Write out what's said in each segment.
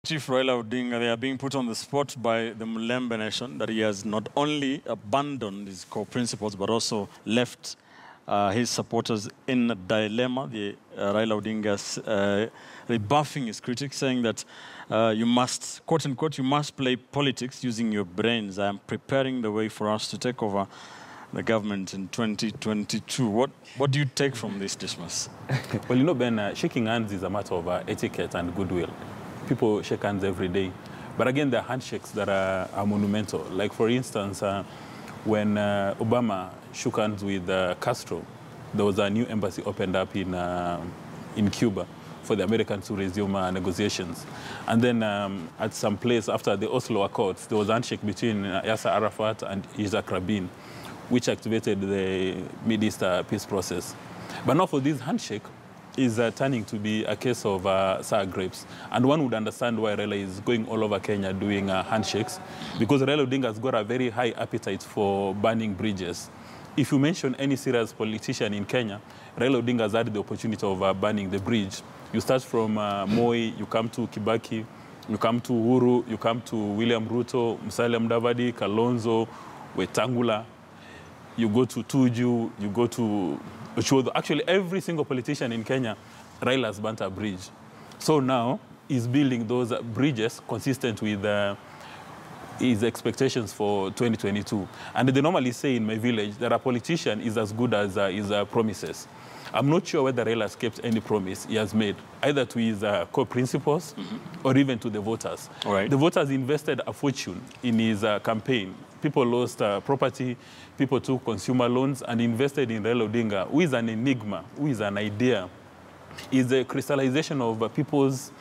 Chief Raila Odinga, they are being put on the spot by the Mulembe Nation that he has not only abandoned his core principles but also left his supporters in a dilemma. Raila Odinga rebuffing his critics, saying that you must, quote unquote, you must play politics using your brains. I am preparing the way for us to take over the government in 2022. What do you take from this dismiss? Well, you know, Ben, shaking hands is a matter of etiquette and goodwill. People shake hands every day. But again, there are handshakes that are monumental. Like, for instance, when Obama shook hands with Castro, there was a new embassy opened up in Cuba for the Americans to resume negotiations. And then at some place after the Oslo Accords, there was a handshake between Yasser Arafat and Yitzhak Rabin, which activated the Mideast peace process. But now for this handshake, is turning to be a case of sour grapes. And one would understand why Raila is going all over Kenya doing handshakes, because Raila Odinga has got a very high appetite for burning bridges. If you mention any serious politician in Kenya, Raila Odinga has had the opportunity of burning the bridge. You start from Mwai, you come to Kibaki, you come to Uhuru, you come to William Ruto, Musalia Mudavadi, Kalonzo, Wetangula, you go to Tuju, you go to actually, every single politician in Kenya, Raila has burnt a bridge. So now he's building those bridges consistent with his expectations for 2022. And they normally say in my village that a politician is as good as his promises. I'm not sure whether Raila has kept any promise he has made, either to his core principles or even to the voters. All right. The voters invested a fortune in his campaign. People lost property, people took consumer loans and invested in Raila Odinga, who is an enigma, who is an idea. Is a crystallization of people's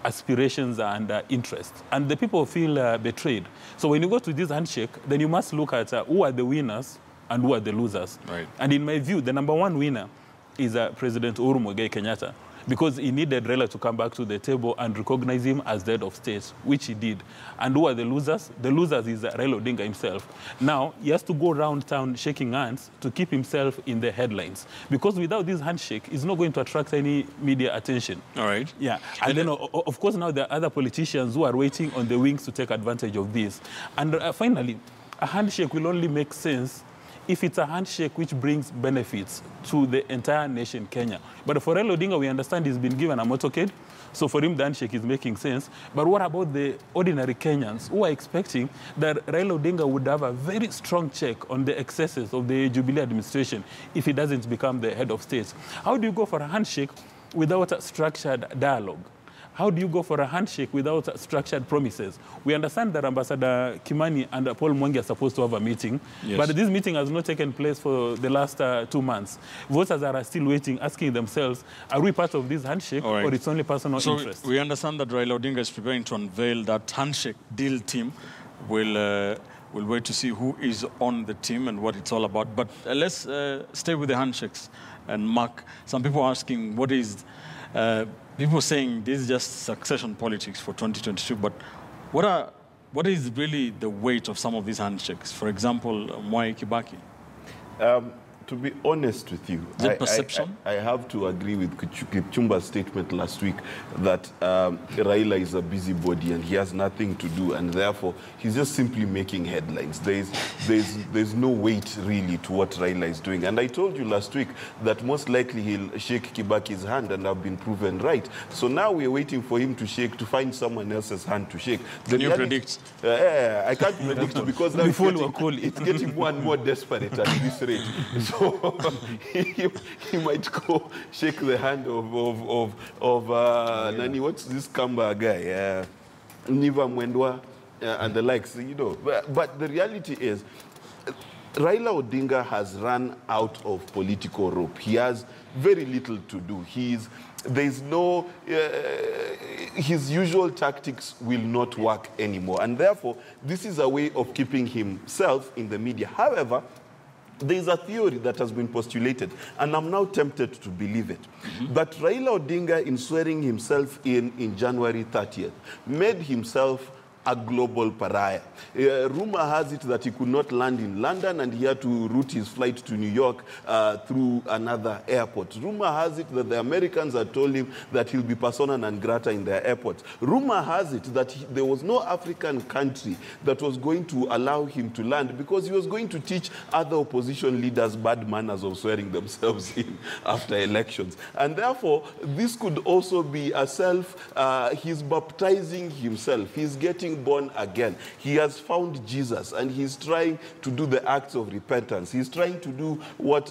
aspirations and interests. And the people feel betrayed. So when you go to this handshake, then you must look at who are the winners and who are the losers. Right. And in my view, the number one winner is President Uhuru Kenyatta, because he needed Raila to come back to the table and recognize him as the head of state, which he did. And who are the losers? The losers is Raila Odinga himself. Now, he has to go around town shaking hands to keep himself in the headlines, because without this handshake, he's not going to attract any media attention. All right. Yeah. And then, of course, now there are other politicians who are waiting on the wings to take advantage of this. And finally, a handshake will only make sense if it's a handshake which brings benefits to the entire nation, Kenya. But for Raila Odinga, we understand he's been given a motorcade, so for him the handshake is making sense. But what about the ordinary Kenyans who are expecting that Raila Odinga would have a very strong check on the excesses of the Jubilee administration if he doesn't become the head of state? How do you go for a handshake without a structured dialogue? How do you go for a handshake without structured promises? We understand that Ambassador Kimani and Paul Mwangi are supposed to have a meeting, yes, but this meeting has not taken place for the last 2 months. Voters are still waiting, asking themselves, are we part of this handshake, right, or it's only personal interest? We understand that Raila Odinga is preparing to unveil that handshake deal team. We'll wait to see who is on the team and what it's all about. But let's stay with the handshakes. And Mark, some people are asking, what is... people saying this is just succession politics for 2022, but what is really the weight of some of these handshakes? For example, Mwai Kibaki. To be honest with you, is it perception? I have to agree with Kipchumba's statement last week that Raila is a busybody and he has nothing to do, and therefore he's just simply making headlines. There's no weight really to what Raila is doing. And I told you last week that most likely he'll shake Kibaki's hand, and I've been proven right. So now we're waiting for him to find someone else's hand to shake. Can you predict? I can't predict because now it's getting more and more desperate at this rate. So he might go shake the hand of Nani, what's this Kamba guy? Niva Mwendwa and the likes, you know. But the reality is, Raila Odinga has run out of political rope. He has very little to do. There's no... his usual tactics will not work anymore. And therefore, this is a way of keeping himself in the media. However, there is a theory that has been postulated, and I'm now tempted to believe it. But Raila Odinga, in swearing himself in January 30th, made himself a global pariah. Rumor has it that he could not land in London and he had to route his flight to New York through another airport. Rumor has it that the Americans had told him that he'll be persona non grata in their airports. Rumor has it that there was no African country that was going to allow him to land because he was going to teach other opposition leaders bad manners of swearing themselves in after elections. And therefore, this could also be a he's baptizing himself. He's getting born again. He has found Jesus and he's trying to do the acts of repentance. He's trying to do what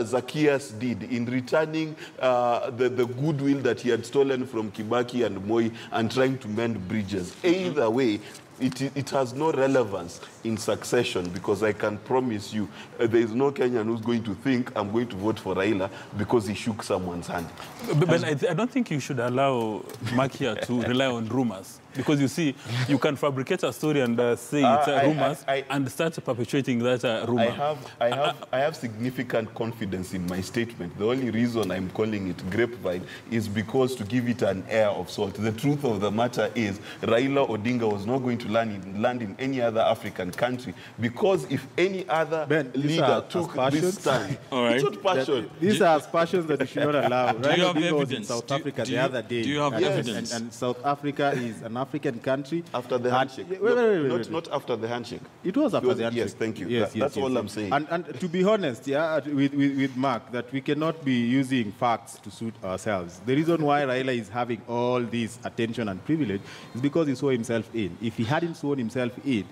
Zacchaeus did in returning the goodwill that he had stolen from Kibaki and Mwai and trying to mend bridges. Either way, it has no relevance in succession because I can promise you there is no Kenyan who's going to think I'm going to vote for Raila because he shook someone's hand. But I don't think you should allow Mark here to rely on rumors. Because you see, you can fabricate a story and say it's rumors and start perpetuating that rumor. I have significant confidence in my statement. The only reason I'm calling it grapevine is because to give it an air of salt. The truth of the matter is Raila Odinga was not going to land in any other African country because if any other leader took this stand, it's not passion. These are passions that you should not allow. Raila Odinga was in South Africa the other day. Do you have evidence? And South Africa is an African country. After the handshake. Wait. Not after the handshake. It was after the handshake. Yes, thank you. Yes, that's all I'm saying. And to be honest, with Mark, that we cannot be using facts to suit ourselves. The reason why Raila is having all this attention and privilege is because he saw himself in. If he hadn't seen himself in,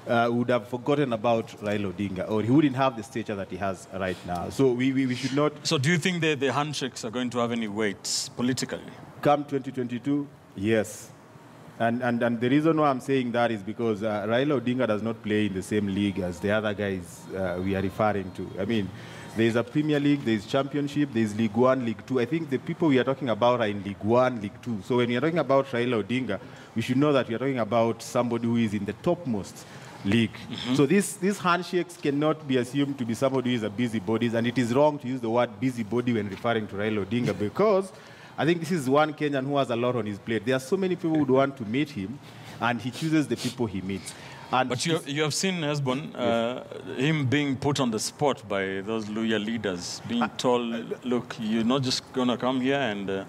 would have forgotten about Raila Odinga, or he wouldn't have the stature that he has right now. So we should not... So do you think the handshakes are going to have any weight politically? Come 2022, yes. And the reason why I'm saying that is because Raila Odinga does not play in the same league as the other guys we are referring to. I mean, there's a Premier League, there's Championship, there's League 1, League 2. I think the people we are talking about are in League 1, League 2. So when we are talking about Raila Odinga, we should know that we are talking about somebody who is in the topmost league. So these handshakes cannot be assumed to be somebody who is a busybody, and it is wrong to use the word busybody when referring to Raila Odinga because I think this is one Kenyan who has a lot on his plate. There are so many people who would want to meet him, and he chooses the people he meets. And but you have seen, Hesbon, him being put on the spot by those Luya leaders, being told, look, you're not just going to come here and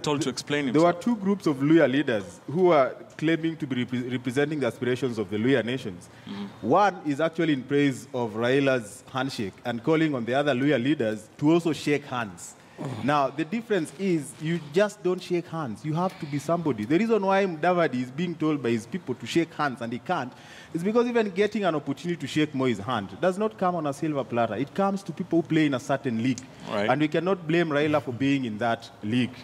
told to explain himself. There were two groups of Luya leaders who are claiming to be representing the aspirations of the Luya nations. One is actually in praise of Raila's handshake and calling on the other Luya leaders to also shake hands. Now, the difference is you just don't shake hands. You have to be somebody. The reason why Mudavadi is being told by his people to shake hands and he can't is because even getting an opportunity to shake Moi's hand does not come on a silver platter. It comes to people who play in a certain league. Right. And we cannot blame Raila for being in that league.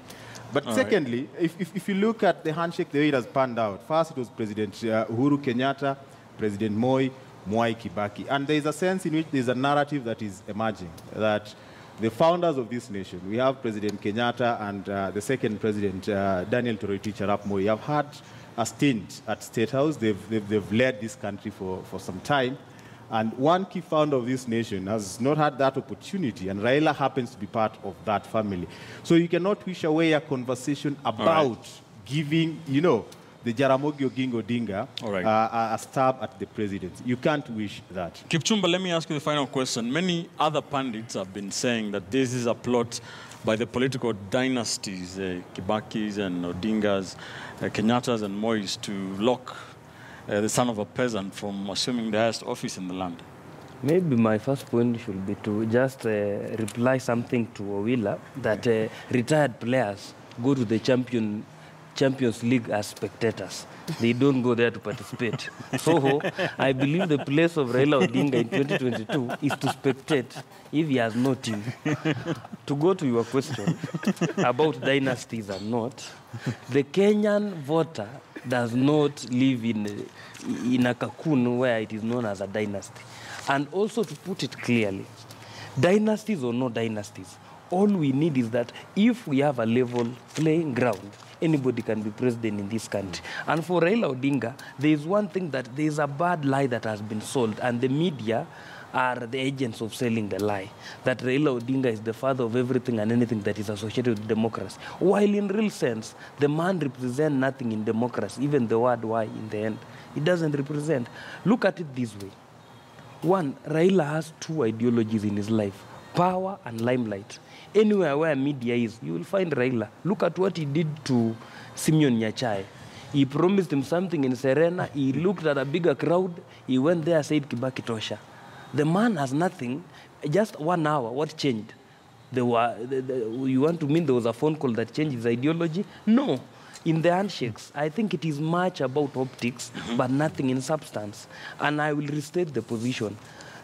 But secondly, if you look at the handshake, the way it has panned out, first it was President Uhuru Kenyatta, President Mwai Kibaki. And there is a sense in which there is a narrative that is emerging, that the founders of this nation, we have President Kenyatta and the second President, Daniel Toroitich Arap Moi, have had a stint at State House. They've led this country for some time. And one key founder of this nation has not had that opportunity, and Raila happens to be part of that family. So you cannot wish away a conversation about giving, the Jaramogi Oginga Odinga a stab at the presidency. You can't wish that. Kipchumba, let me ask you the final question. Many other pundits have been saying that this is a plot by the political dynasties, Kibakis and Odingas, Kenyattas and Mois, to lock the son of a peasant from assuming the highest office in the land. Maybe my first point should be to just reply something to Owila, that retired players go to the Champions League as spectators. They don't go there to participate. So I believe the place of Raila Odinga in 2022 is to spectate if he has no team. To go to your question about dynasties or not, the Kenyan voter does not live in a cocoon where it is known as a dynasty. And also, to put it clearly, dynasties or no dynasties, all we need is that if we have a level playing ground, anybody can be president in this country. And for Raila Odinga, there is one thing, that there is a bad lie that has been sold, and the media are the agents of selling the lie that Raila Odinga is the father of everything and anything that is associated with democracy. While in real sense, the man represents nothing in democracy, even the word why in the end. It doesn't represent. Look at it this way. One, Raila has two ideologies in his life, power and limelight. Anywhere where media is, you will find Raila. Look at what he did to Simeon Nyachai. He promised him something in Serena. He looked at a bigger crowd. He went there, said Kibaki tosha. The man has nothing. Just 1 hour, what changed? You want to mean there was a phone call that changed his ideology? No. In the handshakes, I think it is much about optics, but nothing in substance. And I will restate the position.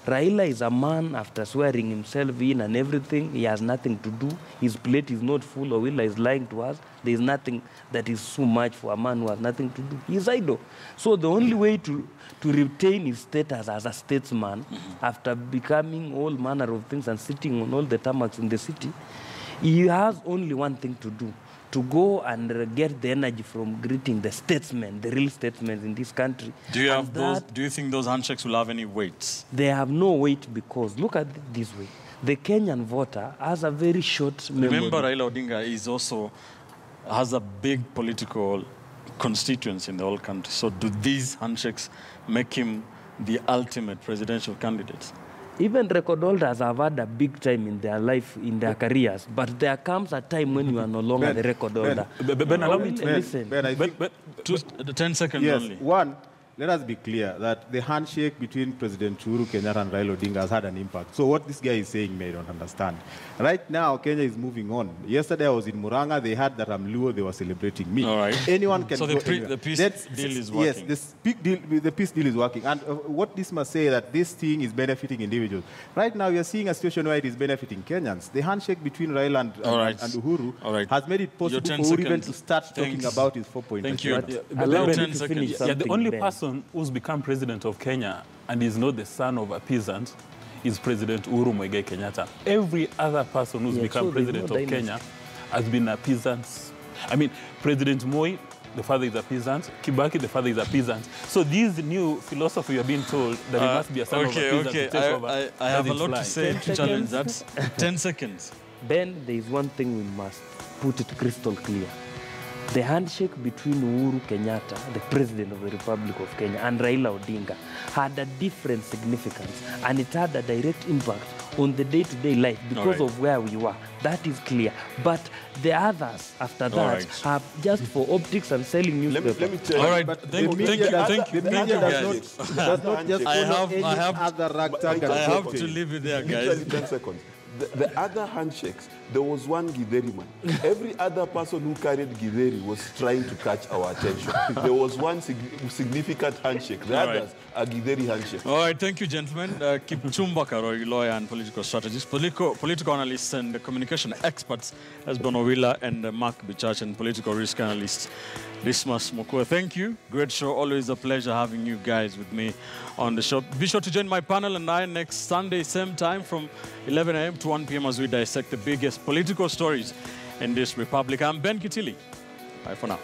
Raila is a man, after swearing himself in and everything, he has nothing to do. His plate is not full. Owila is lying to us. There is nothing that is so much for a man who has nothing to do. He is idle. So the only way to retain his status as a statesman, after becoming all manner of things and sitting on all the tarmacs in the city, he has only one thing to do. To go and get the energy from greeting the statesmen, the real statesmen in this country. Do you think those handshakes will have any weight? They have no weight because, look at it this way, the Kenyan voter has a very short memory. Remember, Raila Odinga has a big political constituency in the whole country. So do these handshakes make him the ultimate presidential candidate? Even record holders have had a big time in their life, in their careers, but there comes a time when you are no longer the record holder. Ben, allow me to listen. Ben, I think, 10 seconds yes, only. one, let us be clear that the handshake between President Uhuru Kenyatta and Raila Odinga has had an impact. So what this guy is saying, I don't understand. Right now, Kenya is moving on. Yesterday, I was in Muranga. They had that I'm Luo. They were celebrating me. All right. Anyone can so go the peace deal is working. Yes, the peace deal is working. And what this must say that this thing is benefiting individuals. Right now, we are seeing a situation where it is benefiting Kenyans. The handshake between Raila and Uhuru has made it possible for Uhuru even to start talking about his 4-point Thank you. Allow me 10 to seconds. finish something, the only Ben. person who's become president of Kenya and is not the son of a peasant is President Uhuru Kenyatta. Every other person who's become president of Kenya has been a peasant. I mean, President Mwai, the father is a peasant. Kibaki, the father is a peasant. So this new philosophy you're being told that it must be a son of a peasant to take over. I have a lot to say to challenge that. 10 seconds. Ben, there is one thing we must put it crystal clear. The handshake between Uhuru Kenyatta, the President of the Republic of Kenya, and Raila Odinga had a different significance, and it had a direct impact on the day-to-day life because of where we were. That is clear. But the others, after that, have just for optics and selling newspapers. Let me tell you. All right. Thank you, guys. Does not just I have to leave it there, guys. 10 seconds. The other handshakes, there was one Githeri man. Every other person who carried Githeri was trying to catch our attention. There was one significant handshake. The others are Githeri handshakes. All right, thank you, gentlemen. Kipchumba Karori, lawyer and political strategist, political analysts and communication experts, as Bonowila and Mark Bichach, and political risk analyst, Dismas Mokua. Thank you. Great show. Always a pleasure having you guys with me on the show. Be sure to join my panel and I next Sunday, same time from 11 a.m. to 1 p.m. as we dissect the biggest political stories in this republic. I'm Ben Kitili. Bye for now.